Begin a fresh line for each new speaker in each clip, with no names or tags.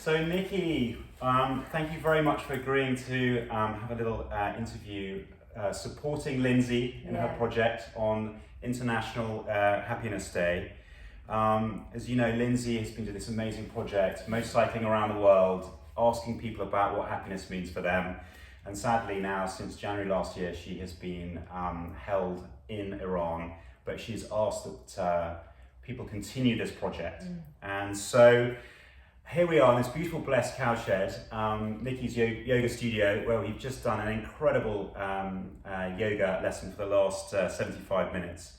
So Nikki, thank you very much for agreeing to have a little interview supporting Lindsay in her project on International Happiness Day. As you know, Lindsay has been doing this amazing project, motorcycling around the world, asking people about what happiness means for them. And sadly now, since January last year, she has been held in Iran, but she's asked that people continue this project. And so here we are in this beautiful Blessed Cowshed, Nikki's yoga studio, where we've just done an incredible yoga lesson for the last 75 minutes.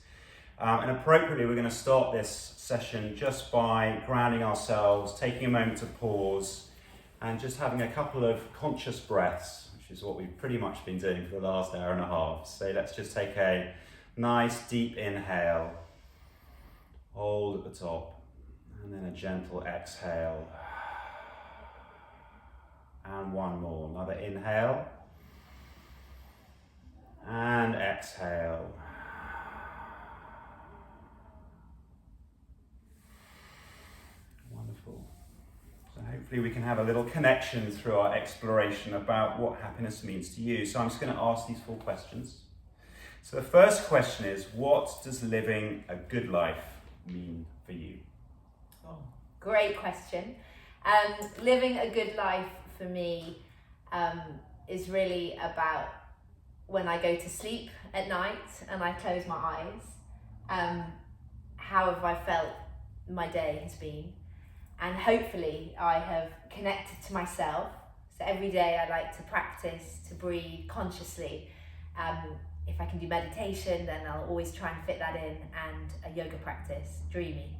And appropriately, we're going to start this session just by grounding ourselves, taking a moment to pause, and just having a couple of conscious breaths, which is what we've pretty much been doing for the last hour and a half. So let's just take a nice deep inhale, hold at the top, and then a gentle exhale. And one more, another inhale, and exhale. Wonderful. So hopefully we can have a little connection through our exploration about what happiness means to you. So I'm just going to ask these 4 questions. So the first question is, what does living a good life mean for you?
Oh, great question. Living a good life for me is really about when I go to sleep at night and I close my eyes, how have I felt my day has been, and hopefully I have connected to myself. So every day I like to practice to breathe consciously. If I can do meditation, then I'll always try and fit that in, and a yoga practice, dreaming.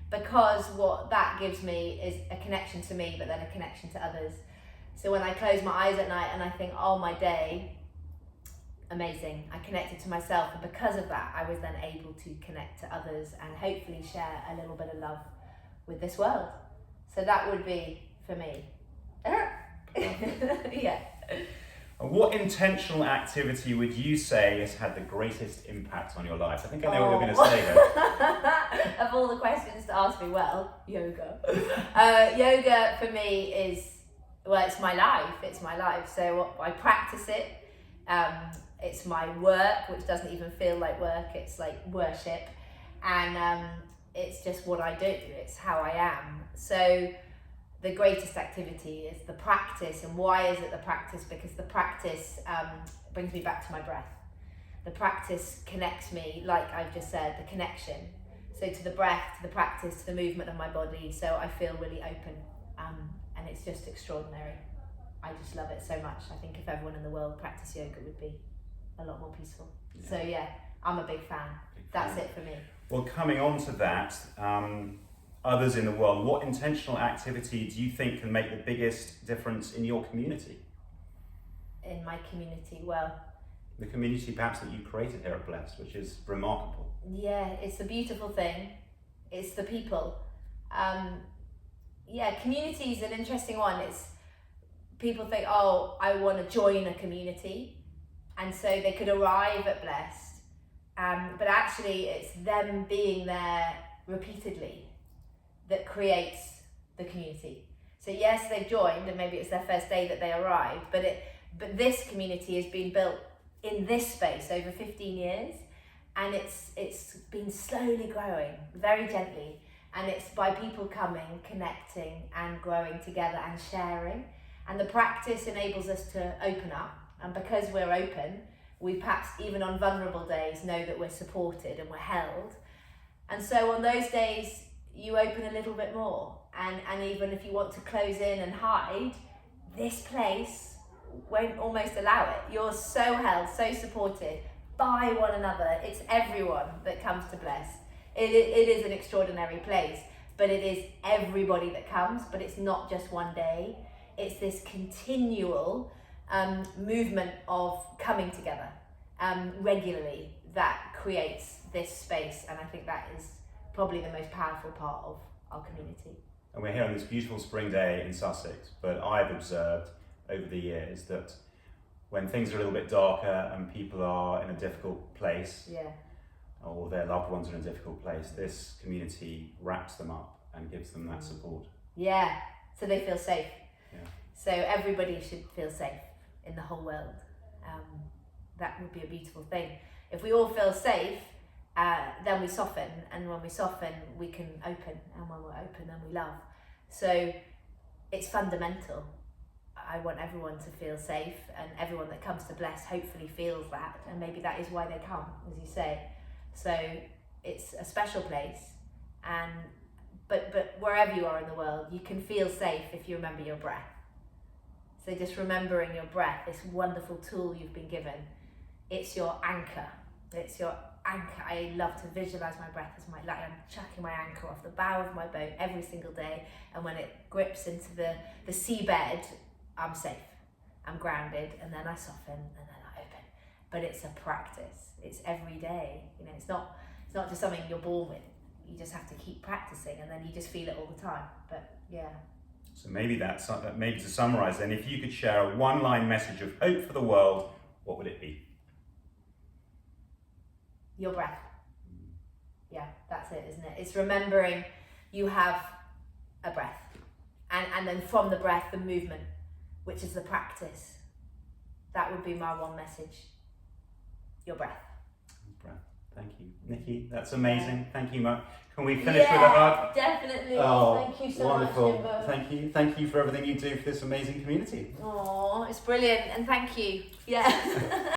Because what that gives me is a connection to me, but then a connection to others. So when I close my eyes at night and I think, oh, my day, amazing, I connected to myself, and because of that, I was then able to connect to others and hopefully share a little bit of love with this world. So that would be for me. Yeah.
And what intentional activity would you say has had the greatest impact on your life? I think I know what you're going to say there.
Of all the questions to ask me, well, yoga. Yoga for me is, well, it's my life. It's my life. So I practice it. It's my work, which doesn't even feel like work. It's like worship. And it's just what I do. It's how I am. So the greatest activity is the practice. And why is it the practice? Because the practice brings me back to my breath. The practice connects me, like I've just said, the connection. So to the breath, to the practice, to the movement of my body. So I feel really open. And it's just extraordinary. I just love it so much. I think if everyone in the world practiced yoga, it would be a lot more peaceful. Yeah. So yeah, I'm a big fan. That's it for me.
Well, coming on to that, others in the world, what intentional activity do you think can make the biggest difference in your community?
In my community, well,
the community perhaps that you created here at Blessed, which is remarkable.
Yeah, it's a beautiful thing. It's the people. Yeah, community is an interesting one. It's people think, oh, I want to join a community, and so they could arrive at Blessed, but actually it's them being there repeatedly that creates the community. So yes, they've joined, and maybe it's their first day that they arrived, but this community has been built in this space over 15 years, and it's been slowly growing, very gently, and it's by people coming, connecting, and growing together and sharing. And the practice enables us to open up, and because we're open, we perhaps even on vulnerable days know that we're supported and we're held. And so on those days, you open a little bit more, and even if you want to close in and hide, this place won't almost allow it. You're so held, so supported by one another. It's everyone that comes to Blessed. It is an extraordinary place, but it is everybody that comes, but it's not just one day. It's this continual movement of coming together regularly that creates this space, and I think that is probably the most powerful part of our community.
And we're here on this beautiful spring day in Sussex, but I've observed over the years that when things are a little bit darker and people are in a difficult place, or their loved ones are in a difficult place, this community wraps them up and gives them that support.
Yeah, so they feel safe.
Yeah.
So everybody should feel safe in the whole world. That would be a beautiful thing. If we all feel safe, then we soften, and when we soften, we can open, and when we're open, then we love. So it's fundamental. I want everyone to feel safe, and everyone that comes to Bless hopefully feels that, and maybe that is why they come, as you say. So it's a special place, and but wherever you are in the world, you can feel safe if you remember your breath. So just remembering your breath, this wonderful tool you've been given, it's your anchor. It's your anchor. I love to visualize my breath as like I'm chucking my anchor off the bow of my boat every single day, and when it grips into the seabed, I'm safe, I'm grounded, and then I soften, and then I open. But it's a practice. It's every day. You know, it's not just something you're born with. You just have to keep practicing, and then you just feel it all the time. But yeah.
So maybe maybe to summarize then, if you could share a one-line message of hope for the world, what would it be?
Your breath. Yeah, that's it, isn't it? It's remembering you have a breath, and then from the breath, the movement, which is the practice. That would be my one message. Your breath.
Breath. Thank you, Nikki. That's amazing. Thank you much. Can we finish with a hug?
Definitely.
Oh,
thank you so
wonderful.
much, Jimbo.
Thank you. Thank you for everything you do for this amazing community.
Oh, it's brilliant, and thank you. Yeah.